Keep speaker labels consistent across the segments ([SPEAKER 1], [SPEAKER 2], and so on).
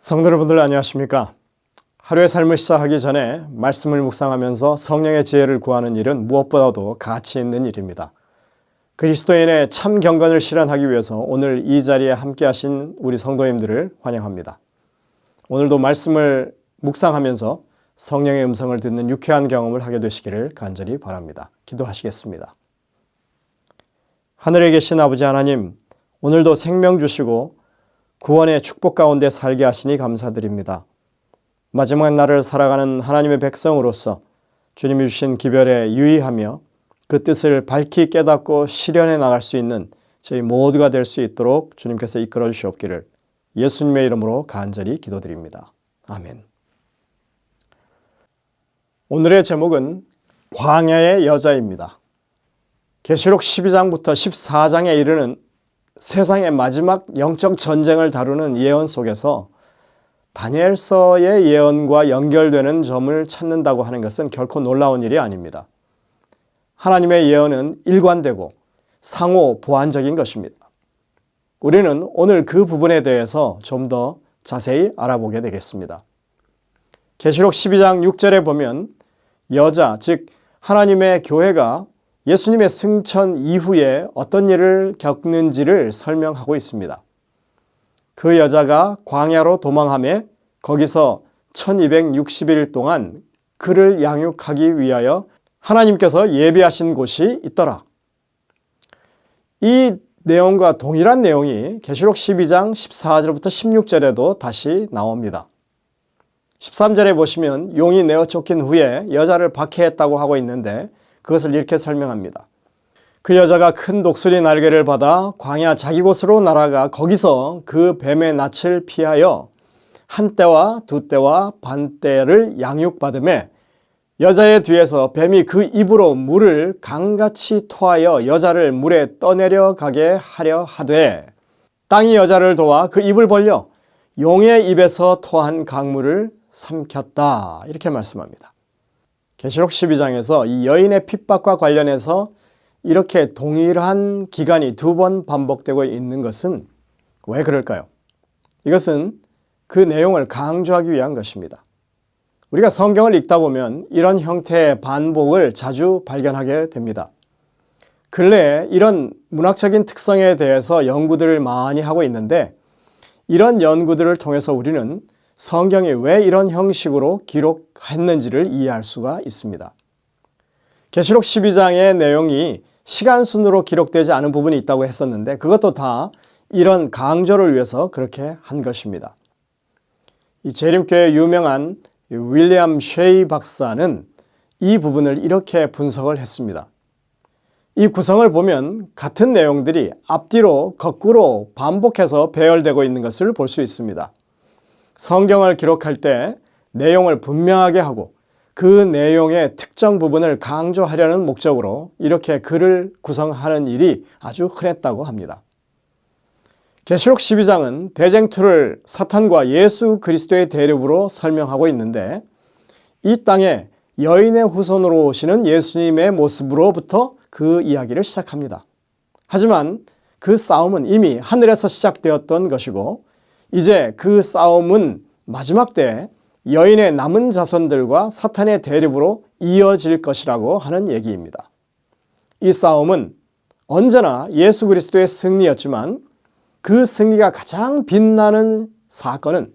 [SPEAKER 1] 성도 여러분들 안녕하십니까? 하루의 삶을 시작하기 전에 말씀을 묵상하면서 성령의 지혜를 구하는 일은 무엇보다도 가치 있는 일입니다. 그리스도인의 참 경건을 실현하기 위해서 오늘 이 자리에 함께 하신 우리 성도님들을 환영합니다. 오늘도 말씀을 묵상하면서 성령의 음성을 듣는 유쾌한 경험을 하게 되시기를 간절히 바랍니다. 기도하시겠습니다. 하늘에 계신 아버지 하나님, 오늘도 생명 주시고 구원의 축복 가운데 살게 하시니 감사드립니다. 마지막 날을 살아가는 하나님의 백성으로서 주님이 주신 기별에 유의하며 그 뜻을 밝히 깨닫고 실현해 나갈 수 있는 저희 모두가 될 수 있도록 주님께서 이끌어 주시옵기를 예수님의 이름으로 간절히 기도드립니다. 아멘. 오늘의 제목은 광야의 여자입니다. 계시록 12장부터 14장에 이르는 세상의 마지막 영적 전쟁을 다루는 예언 속에서 다니엘서의 예언과 연결되는 점을 찾는다고 하는 것은 결코 놀라운 일이 아닙니다. 하나님의 예언은 일관되고 상호 보완적인 것입니다. 우리는 오늘 그 부분에 대해서 좀 더 자세히 알아보게 되겠습니다. 계시록 12장 6절에 보면 여자, 즉 하나님의 교회가 예수님의 승천 이후에 어떤 일을 겪는지를 설명하고 있습니다. 그 여자가 광야로 도망하며 거기서 1260일 동안 그를 양육하기 위하여 하나님께서 예비하신 곳이 있더라. 이 내용과 동일한 내용이 계시록 12장 14절부터 16절에도 다시 나옵니다. 13절에 보시면 용이 내어 쫓긴 후에 여자를 박해했다고 하고 있는데 그것을 이렇게 설명합니다. 그 여자가 큰 독수리 날개를 받아 광야 자기 곳으로 날아가 거기서 그 뱀의 낯을 피하여 한 떼와 두 떼와 반 떼를 양육받으매 여자의 뒤에서 뱀이 그 입으로 물을 강같이 토하여 여자를 물에 떠내려 가게 하려 하되 땅이 여자를 도와 그 입을 벌려 용의 입에서 토한 강물을 삼켰다. 이렇게 말씀합니다. 계시록 12장에서 이 여인의 핍박과 관련해서 이렇게 동일한 기간이 두 번 반복되고 있는 것은 왜 그럴까요? 이것은 그 내용을 강조하기 위한 것입니다. 우리가 성경을 읽다 보면 이런 형태의 반복을 자주 발견하게 됩니다. 근래에 이런 문학적인 특성에 대해서 연구들을 많이 하고 있는데 이런 연구들을 통해서 우리는 성경이 왜 이런 형식으로 기록했는지를 이해할 수가 있습니다. 계시록 12장의 내용이 시간 순으로 기록되지 않은 부분이 있다고 했었는데 그것도 다 이런 강조를 위해서 그렇게 한 것입니다. 이 재림교의 유명한 윌리엄 쉐이 박사는 이 부분을 이렇게 분석을 했습니다. 이 구성을 보면 같은 내용들이 앞뒤로 거꾸로 반복해서 배열되고 있는 것을 볼 수 있습니다. 성경을 기록할 때 내용을 분명하게 하고 그 내용의 특정 부분을 강조하려는 목적으로 이렇게 글을 구성하는 일이 아주 흔했다고 합니다. 계시록 12장은 대쟁투를 사탄과 예수 그리스도의 대립으로 설명하고 있는데 이 땅에 여인의 후손으로 오시는 예수님의 모습으로부터 그 이야기를 시작합니다. 하지만 그 싸움은 이미 하늘에서 시작되었던 것이고 이제 그 싸움은 마지막 때에 여인의 남은 자손들과 사탄의 대립으로 이어질 것이라고 하는 얘기입니다. 이 싸움은 언제나 예수 그리스도의 승리였지만 그 승리가 가장 빛나는 사건은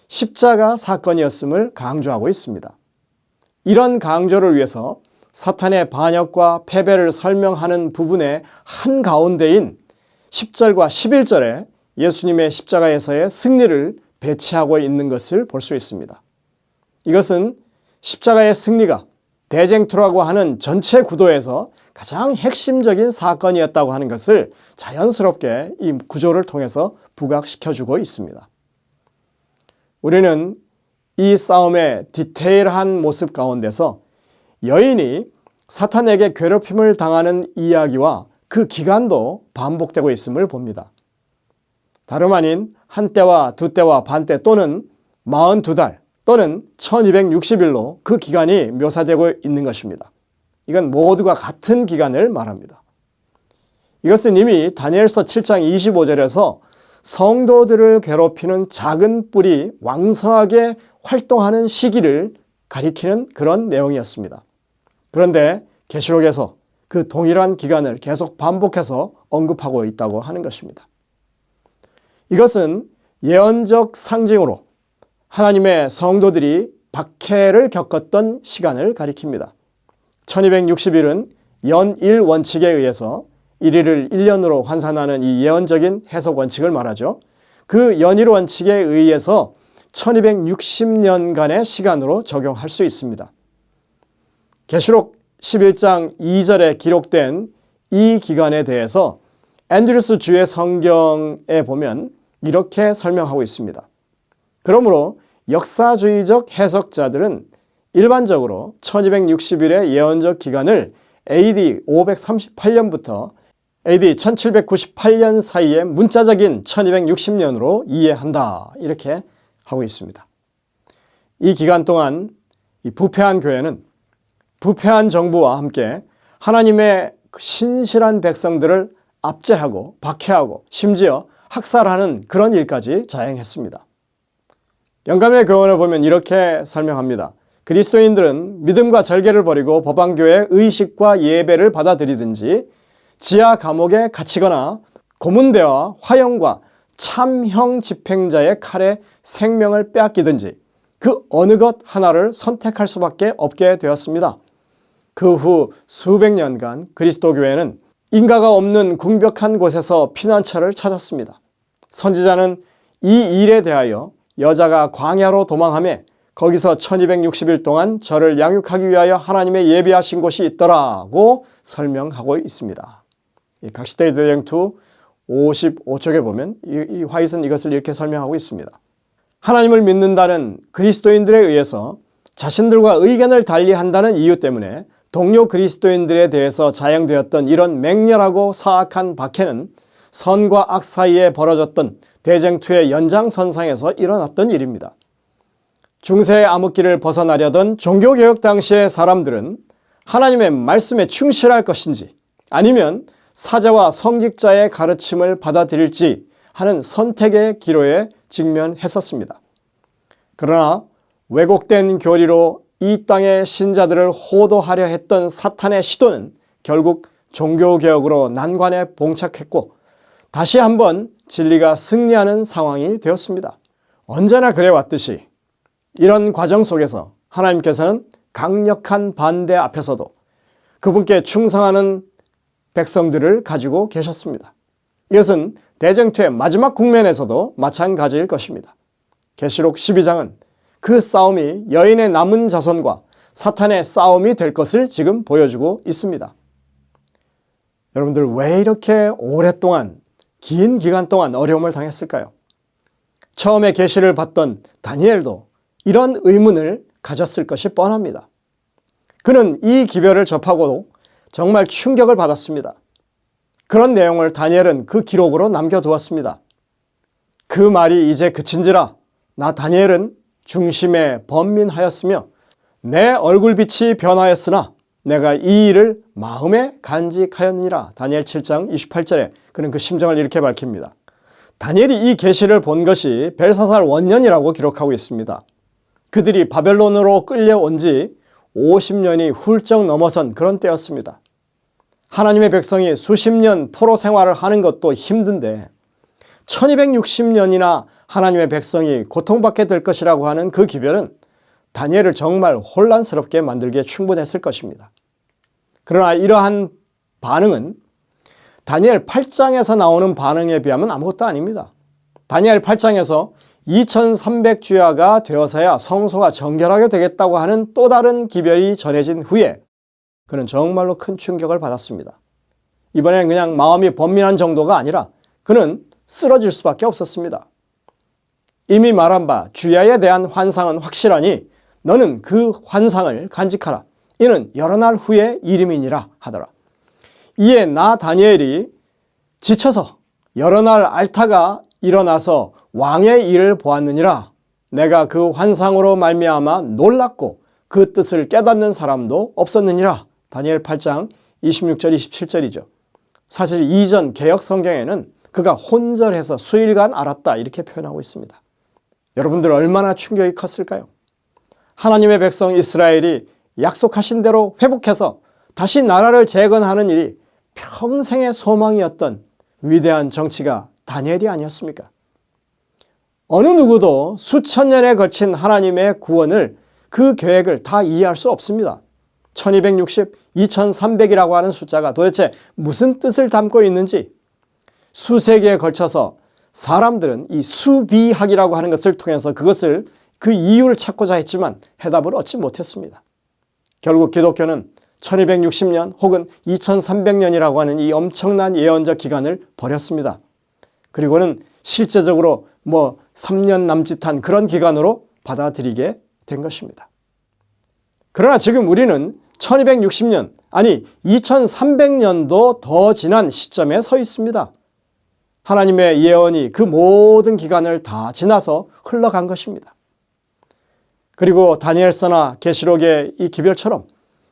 [SPEAKER 1] 십자가 사건이었음을 강조하고 있습니다. 이런 강조를 위해서 사탄의 반역과 패배를 설명하는 부분의 한가운데인 10절과 11절에 예수님의 십자가에서의 승리를 배치하고 있는 것을 볼 수 있습니다. 이것은 십자가의 승리가 대쟁투라고 하는 전체 구도에서 가장 핵심적인 사건이었다고 하는 것을 자연스럽게 이 구조를 통해서 부각시켜주고 있습니다. 우리는 이 싸움의 디테일한 모습 가운데서 여인이 사탄에게 괴롭힘을 당하는 이야기와 그 기간도 반복되고 있음을 봅니다. 다름 아닌 한 떼와 두 떼와 반 떼 또는 42달 또는 1260일로 그 기간이 묘사되고 있는 것입니다. 이건 모두가 같은 기간을 말합니다. 이것은 이미 다니엘서 7장 25절에서 성도들을 괴롭히는 작은 뿔이 왕성하게 활동하는 시기를 가리키는 그런 내용이었습니다. 그런데 계시록에서 그 동일한 기간을 계속 반복해서 언급하고 있다고 하는 것입니다. 이것은 예언적 상징으로 하나님의 성도들이 박해를 겪었던 시간을 가리킵니다. 1260일은 연일 원칙에 의해서 1일을 1년으로 환산하는 이 예언적인 해석 원칙을 말하죠. 그 연일 원칙에 의해서 1260년간의 시간으로 적용할 수 있습니다. 계시록 11장 2절에 기록된 이 기간에 대해서 앤드루스 주의 성경에 보면 이렇게 설명하고 있습니다. 그러므로 역사주의적 해석자들은 일반적으로 1260일의 예언적 기간을 AD 538년부터 AD 1798년 사이의 문자적인 1260년으로 이해한다. 이렇게 하고 있습니다. 이 기간 동안 이 부패한 교회는 부패한 정부와 함께 하나님의 신실한 백성들을 압제하고 박해하고 심지어 학살하는 그런 일까지 자행했습니다. 영감의 교훈을 보면 이렇게 설명합니다. 그리스도인들은 믿음과 절개를 버리고 법안교회의 의식과 예배를 받아들이든지 지하 감옥에 갇히거나 고문대와 화형과 참형 집행자의 칼에 생명을 빼앗기든지 그 어느 것 하나를 선택할 수밖에 없게 되었습니다. 그 후 수백 년간 그리스도 교회는 인가가 없는 궁벽한 곳에서 피난처를 찾았습니다. 선지자는 이 일에 대하여 여자가 광야로 도망하며 거기서 1260일 동안 저를 양육하기 위하여 하나님의 예비하신 곳이 있더라고 설명하고 있습니다. 각시대의 대쟁투 55쪽에 보면 이 화이트는 이것을 이렇게 설명하고 있습니다. 하나님을 믿는다는 그리스도인들에 의해서 자신들과 의견을 달리한다는 이유 때문에 동료 그리스도인들에 대해서 자행되었던 이런 맹렬하고 사악한 박해는 선과 악 사이에 벌어졌던 대쟁투의 연장선상에서 일어났던 일입니다. 중세의 암흑기를 벗어나려던 종교개혁 당시의 사람들은 하나님의 말씀에 충실할 것인지 아니면 사자와 성직자의 가르침을 받아들일지 하는 선택의 기로에 직면했었습니다. 그러나 왜곡된 교리로 이 땅의 신자들을 호도하려 했던 사탄의 시도는 결국 종교개혁으로 난관에 봉착했고 다시 한번 진리가 승리하는 상황이 되었습니다. 언제나 그래왔듯이 이런 과정 속에서 하나님께서는 강력한 반대 앞에서도 그분께 충성하는 백성들을 가지고 계셨습니다. 이것은 대쟁투의 마지막 국면에서도 마찬가지일 것입니다. 계시록 12장은 그 싸움이 여인의 남은 자손과 사탄의 싸움이 될 것을 지금 보여주고 있습니다. 여러분들 왜 이렇게 오랫동안 긴 기간 동안 어려움을 당했을까요? 처음에 계시를 받던 다니엘도 이런 의문을 가졌을 것이 뻔합니다. 그는 이 기별을 접하고 정말 충격을 받았습니다. 그런 내용을 다니엘은 그 기록으로 남겨두었습니다. 그 말이 이제 그친지라 나 다니엘은 중심에 번민하였으며 내 얼굴빛이 변하였으나 내가 이 일을 마음에 간직하였느니라. 다니엘 7장 28절에 그는 그 심정을 이렇게 밝힙니다. 다니엘이 이 계시를 본 것이 벨사살 원년이라고 기록하고 있습니다. 그들이 바벨론으로 끌려온 지 50년이 훌쩍 넘어선 그런 때였습니다. 하나님의 백성이 수십 년 포로 생활을 하는 것도 힘든데 1260년이나 하나님의 백성이 고통받게 될 것이라고 하는 그 기별은 다니엘을 정말 혼란스럽게 만들기에 충분했을 것입니다. 그러나 이러한 반응은 다니엘 8장에서 나오는 반응에 비하면 아무것도 아닙니다. 다니엘 8장에서 2300주야가 되어서야 성소가 정결하게 되겠다고 하는 또 다른 기별이 전해진 후에 그는 정말로 큰 충격을 받았습니다. 이번에는 그냥 마음이 번민한 정도가 아니라 그는 쓰러질 수밖에 없었습니다. 이미 말한 바 주야에 대한 환상은 확실하니 너는 그 환상을 간직하라. 이는 여러 날 후의 일임이니라 하더라. 이에 나 다니엘이 지쳐서 여러 날 앓다가 일어나서 왕의 일을 보았느니라. 내가 그 환상으로 말미암아 놀랐고 그 뜻을 깨닫는 사람도 없었느니라. 다니엘 8장 26절 27절이죠. 사실 이전 개역 성경에는 그가 혼절해서 수일간 알았다 이렇게 표현하고 있습니다. 여러분들 얼마나 충격이 컸을까요? 하나님의 백성 이스라엘이 약속하신 대로 회복해서 다시 나라를 재건하는 일이 평생의 소망이었던 위대한 정치가 다니엘이 아니었습니까? 어느 누구도 수천 년에 걸친 하나님의 구원을 그 계획을 다 이해할 수 없습니다. 1260, 2300이라고 하는 숫자가 도대체 무슨 뜻을 담고 있는지 수세기에 걸쳐서 사람들은 이 수비학이라고 하는 것을 통해서 그 이유를 찾고자 했지만 해답을 얻지 못했습니다. 결국 기독교는 1260년 혹은 2300년이라고 하는 이 엄청난 예언적 기간을 버렸습니다. 그리고는 실제적으로 3년 남짓한 그런 기간으로 받아들이게 된 것입니다. 그러나 지금 우리는 1260년, 아니 2300년도 더 지난 시점에 서 있습니다. 하나님의 예언이 그 모든 기간을 다 지나서 흘러간 것입니다. 그리고 다니엘서나 계시록의 이 기별처럼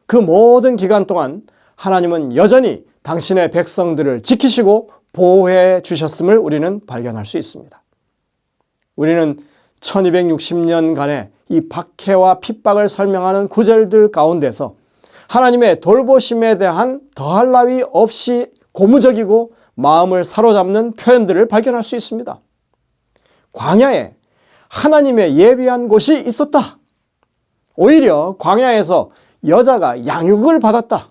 [SPEAKER 1] 그 모든 기간 동안 하나님은 여전히 당신의 백성들을 지키시고 보호해 주셨음을 우리는 발견할 수 있습니다. 우리는 1260년간의 이 박해와 핍박을 설명하는 구절들 가운데서 하나님의 돌보심에 대한 더할 나위 없이 고무적이고 마음을 사로잡는 표현들을 발견할 수 있습니다. 광야에 하나님의 예비한 곳이 있었다. 오히려 광야에서 여자가 양육을 받았다.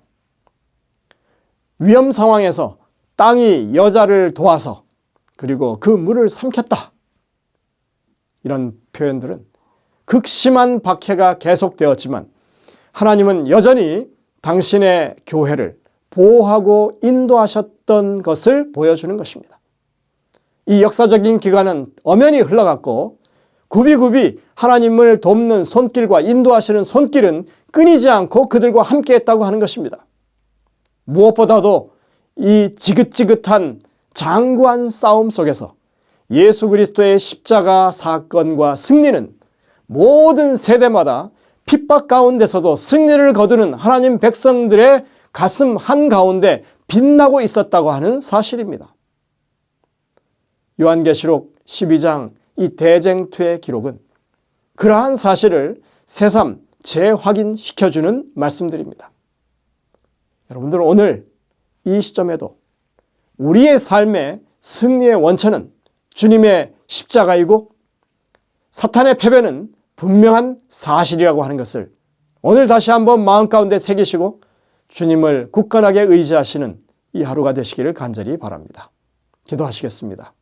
[SPEAKER 1] 위험 상황에서 땅이 여자를 도와서 그리고 그 물을 삼켰다. 이런 표현들은 극심한 박해가 계속되었지만 하나님은 여전히 당신의 교회를 보호하고 인도하셨던 것을 보여주는 것입니다. 이 역사적인 기간은 엄연히 흘러갔고 굽이굽이 하나님을 돕는 손길과 인도하시는 손길은 끊이지 않고 그들과 함께했다고 하는 것입니다. 무엇보다도 이 지긋지긋한 장구한 싸움 속에서 예수 그리스도의 십자가 사건과 승리는 모든 세대마다 핍박 가운데서도 승리를 거두는 하나님 백성들의 가슴 한가운데 빛나고 있었다고 하는 사실입니다. 요한계시록 12장 이 대쟁투의 기록은 그러한 사실을 새삼 재확인시켜주는 말씀들입니다. 여러분들 오늘 이 시점에도 우리의 삶의 승리의 원천은 주님의 십자가이고 사탄의 패배는 분명한 사실이라고 하는 것을 오늘 다시 한번 마음 가운데 새기시고 주님을 굳건하게 의지하시는 이 하루가 되시기를 간절히 바랍니다. 기도하시겠습니다.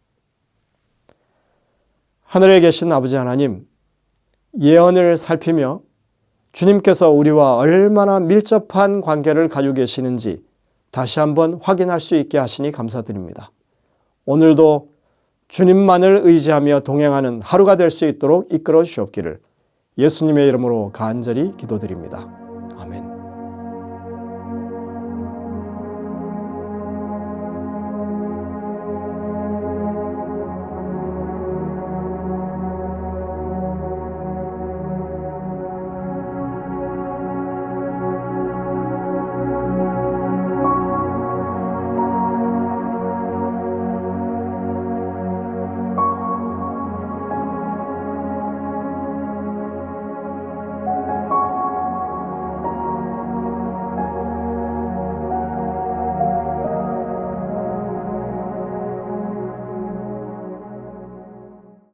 [SPEAKER 1] 하늘에 계신 아버지 하나님, 예언을 살피며 주님께서 우리와 얼마나 밀접한 관계를 가지고 계시는지 다시 한번 확인할 수 있게 하시니 감사드립니다. 오늘도 주님만을 의지하며 동행하는 하루가 될 수 있도록 이끌어 주시옵기를 예수님의 이름으로 간절히 기도드립니다.